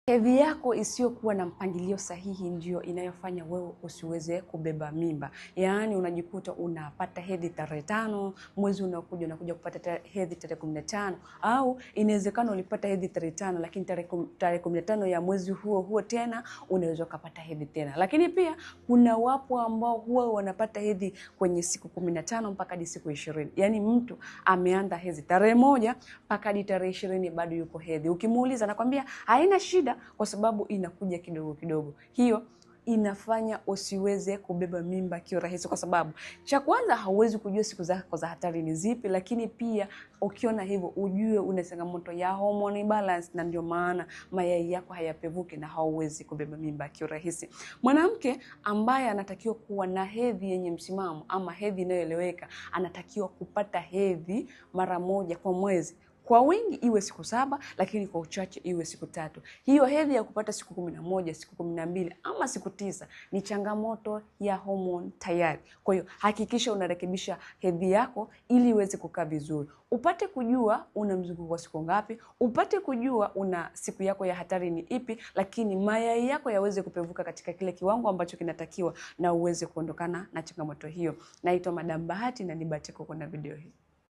Hedhi yako isiyokuwa na mpangilio sahihi ndio inayofanya wewe usiweze kubeba mimba. Yaani unajikuta unapata hedhi tarehe 5, mwezi unakuja kupata hedhi tarehe 15, au inawezekana ulipata hedhi tarehe 5 lakini tarehe 15 ya mwezi huo tena unaweza kupata hedhi tena. Lakini pia kuna wapo ambao huwa wanapata hedhi kwenye siku 15 mpaka hadi siku 20. Yaani mtu ameanza hedhi tarehe 1 mpaka hadi tarehe 20 bado yuko hedhi. Ukimuuliza anakwambia haina shida, kwa sababu inakuja kidogo kidogo. Hiyo inafanya usiweze kubeba mimba kiurahisi, kwa sababu cha kwanza hauwezi kujua siku zako za hatari ni zipi, lakini pia ukiona hivyo ujue una changamoto ya hormone balance, na ndio maana mayai yako hayapevuki na hauwezi kubeba mimba kiurahisi. Mwanamke ambaye anatakiwa kuwa na hedhi yenye msimamo ama hedhi inayoeleweka anatakiwa kupata hedhi mara 1 kwa mwezi. Kwa wingi iwe siku 7, lakini kwa uchache iwe siku 3. Hiyo hedhi ya kupata siku 11, siku 12 ama siku 9 ni changamoto ya hormone tayari. Kwa hiyo hakikisha unarekebisha hedhi yako ili iweze kukaa vizuri. Upate kujua una mzunguko wa siku ngapi, upate kujua una siku yako ya hatari ni ipi, lakini mayai yako yaweze kupevuka katika kile kiwango ambacho kinatakiwa na uweze kuondokana na changamoto hiyo. Naitwa Madam Bahati na nibahatika kuona video hii.